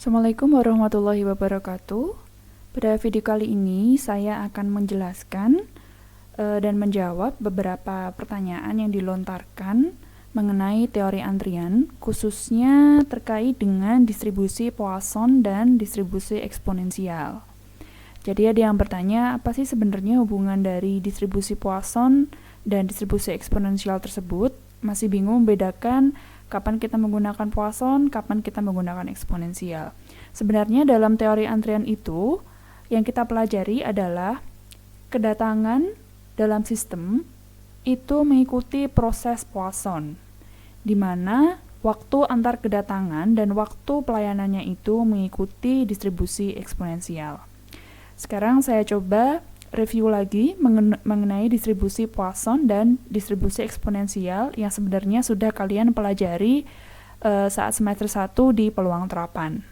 Assalamualaikum warahmatullahi wabarakatuh. Pada video kali ini saya akan menjelaskan dan menjawab beberapa pertanyaan yang dilontarkan mengenai teori antrian, khususnya terkait dengan distribusi Poisson dan distribusi eksponensial. Jadi ada yang bertanya, apa sih sebenarnya hubungan dari distribusi Poisson dan distribusi eksponensial tersebut? Masih bingung membedakan kapan kita menggunakan Poisson, kapan kita menggunakan eksponensial. Sebenarnya dalam teori antrian itu, yang kita pelajari adalah kedatangan dalam sistem itu mengikuti proses Poisson, di mana waktu antar kedatangan dan waktu pelayanannya itu mengikuti distribusi eksponensial. Sekarang saya coba review lagi mengenai distribusi Poisson dan distribusi eksponensial yang sebenarnya sudah kalian pelajari saat semester 1 di peluang terapan.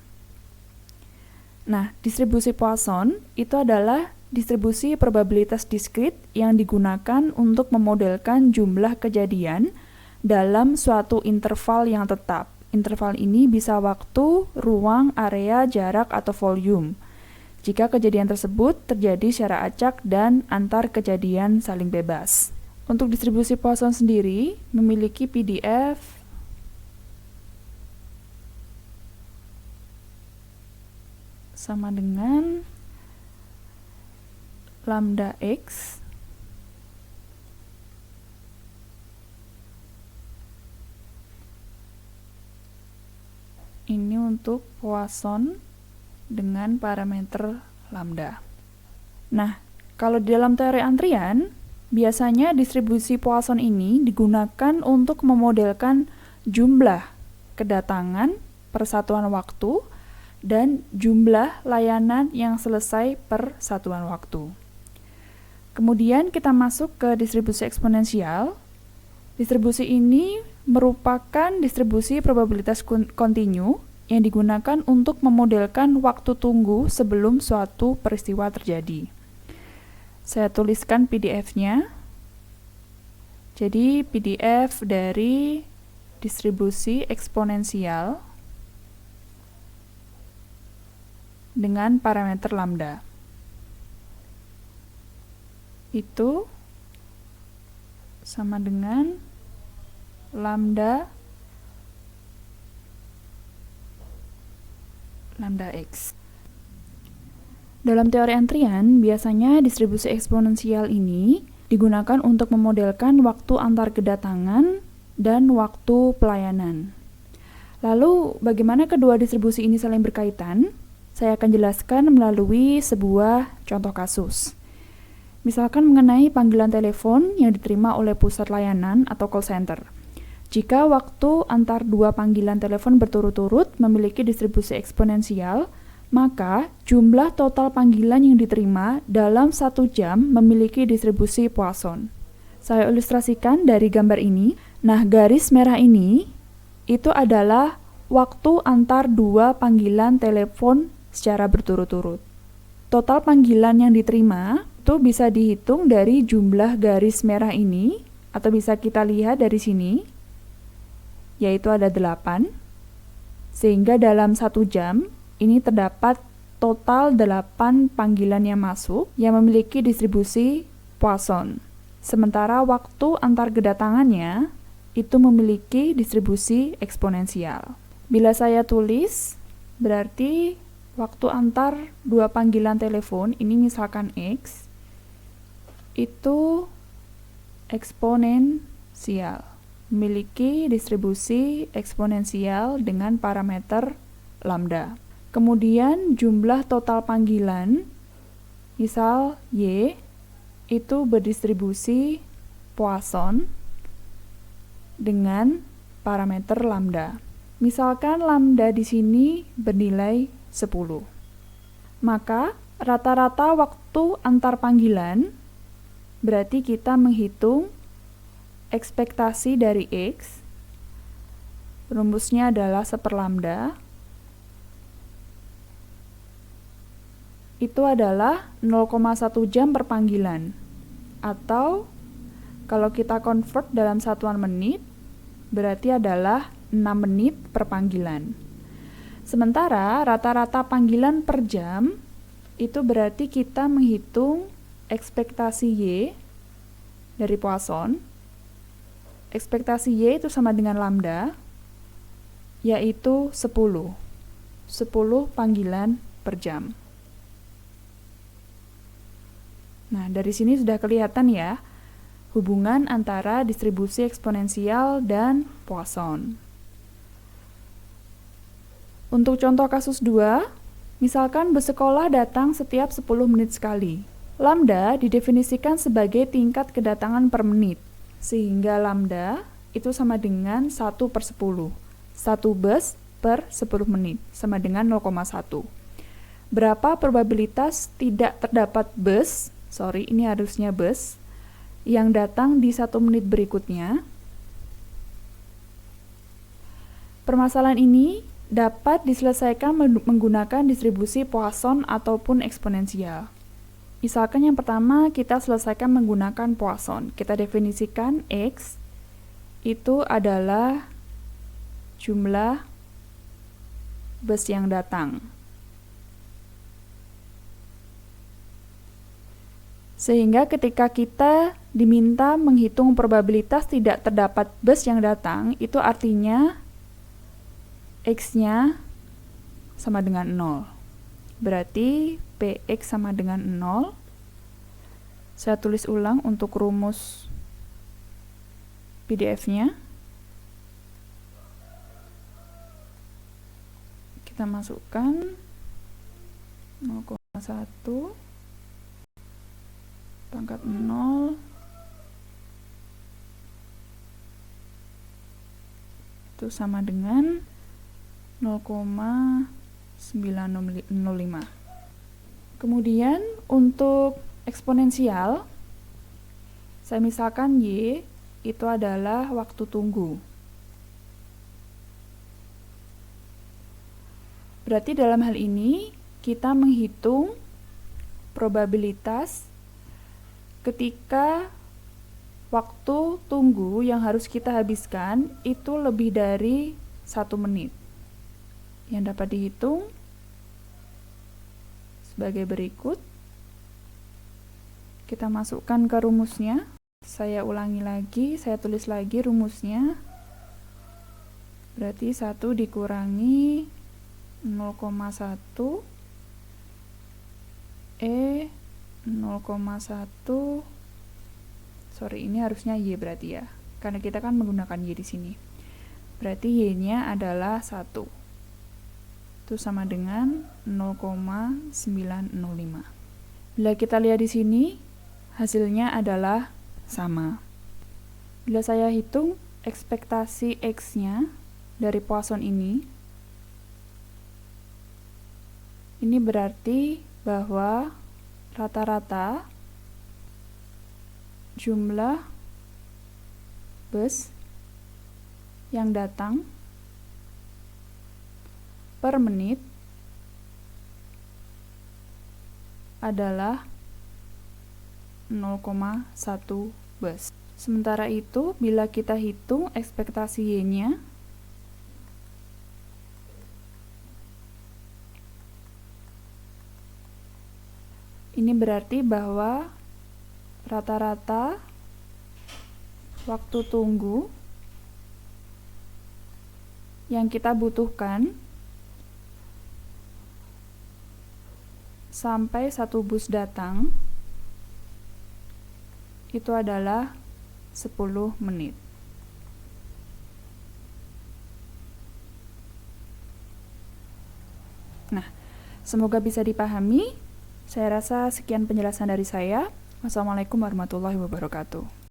Nah, distribusi Poisson itu adalah distribusi probabilitas diskrit yang digunakan untuk memodelkan jumlah kejadian dalam suatu interval yang tetap. Interval ini bisa waktu, ruang, area, jarak, atau volume. Jika kejadian tersebut terjadi secara acak dan antar kejadian saling bebas. Untuk distribusi Poisson sendiri memiliki PDF sama dengan lambda X ini untuk Poisson dengan parameter lambda. Nah, kalau di dalam teori antrian, biasanya distribusi Poisson ini digunakan untuk memodelkan jumlah kedatangan per satuan waktu dan jumlah layanan yang selesai per satuan waktu. Kemudian kita masuk ke distribusi eksponensial. Distribusi ini merupakan distribusi probabilitas kontinu yang digunakan untuk memodelkan waktu tunggu sebelum suatu peristiwa terjadi. Saya tuliskan PDF-nya. Jadi PDF dari distribusi eksponensial dengan parameter lambda. Itu sama dengan lambda X. Dalam teori antrian, biasanya distribusi eksponensial ini digunakan untuk memodelkan waktu antar kedatangan dan waktu pelayanan. Lalu, bagaimana kedua distribusi ini saling berkaitan? Saya akan jelaskan melalui sebuah contoh kasus. Misalkan mengenai panggilan telepon yang diterima oleh pusat layanan atau call center. Jika waktu antar dua panggilan telepon berturut-turut memiliki distribusi eksponensial, maka jumlah total panggilan yang diterima dalam 1 jam memiliki distribusi Poisson. Saya ilustrasikan dari gambar ini. Nah, garis merah ini itu adalah waktu antar dua panggilan telepon secara berturut-turut. Total panggilan yang diterima itu bisa dihitung dari jumlah garis merah ini, atau bisa kita lihat dari sini, yaitu ada 8, sehingga dalam 1 jam ini terdapat total 8 panggilan yang masuk yang memiliki distribusi Poisson. Sementara waktu antar kedatangannya itu memiliki distribusi eksponensial. Bila saya tulis, berarti waktu antar dua panggilan telepon, ini misalkan X, itu eksponensial. Memiliki distribusi eksponensial dengan parameter lambda. Kemudian jumlah total panggilan, misal Y, itu berdistribusi Poisson dengan parameter lambda. Misalkan lambda di sini bernilai 10. Maka rata-rata waktu antar panggilan berarti kita menghitung ekspektasi dari X, rumusnya adalah 1 per lambda, itu adalah 0,1 jam per panggilan, atau kalau kita convert dalam satuan menit, berarti adalah 6 menit per panggilan. Sementara rata-rata panggilan per jam itu berarti kita menghitung ekspektasi Y dari Poisson. Ekspektasi Y itu sama dengan lambda, yaitu 10 panggilan per jam. Nah, dari sini sudah kelihatan ya hubungan antara distribusi eksponensial dan Poisson. Untuk contoh kasus 2, misalkan bus sekolah datang setiap 10 menit sekali. Lambda didefinisikan sebagai tingkat kedatangan per menit, sehingga lambda itu sama dengan 1/10. 1 bus per 10 menit, sama dengan 0,1. Berapa probabilitas tidak terdapat bus, ini harusnya bus, yang datang di 1 menit berikutnya? Permasalahan ini dapat diselesaikan menggunakan distribusi Poisson ataupun eksponensial. Misalkan yang pertama kita selesaikan menggunakan Poisson. Kita definisikan X itu adalah jumlah bus yang datang. Sehingga ketika kita diminta menghitung probabilitas tidak terdapat bus yang datang, itu artinya X-nya sama dengan 0. Berarti Px sama dengan 0. Saya tulis ulang untuk rumus PDF-nya. Kita masukkan 0,1 pangkat 0 itu sama dengan 0,905. Kemudian untuk eksponensial, saya misalkan Y itu adalah waktu tunggu. Berarti dalam hal ini kita menghitung probabilitas ketika waktu tunggu yang harus kita habiskan itu lebih dari 1 menit. Yang dapat dihitung sebagai berikut. Kita masukkan ke rumusnya. Saya ulangi lagi, saya tulis lagi rumusnya. Berarti 1 dikurangi 0,1 E 0,1, ini harusnya Y berarti ya, karena kita kan menggunakan Y di sini. Berarti Y-nya adalah 1. Itu sama dengan 0,905. Bila kita lihat di sini, hasilnya adalah sama. Bila saya hitung ekspektasi X-nya dari Poisson ini berarti bahwa rata-rata jumlah bus yang datang per menit adalah 0,1 bus. Sementara itu, bila kita hitung ekspektasi Y-nya, ini berarti bahwa rata-rata waktu tunggu yang kita butuhkan sampai 1 bus datang itu adalah 10 menit. Nah, semoga bisa dipahami. Saya rasa sekian penjelasan dari saya. Wassalamualaikum warahmatullahi wabarakatuh.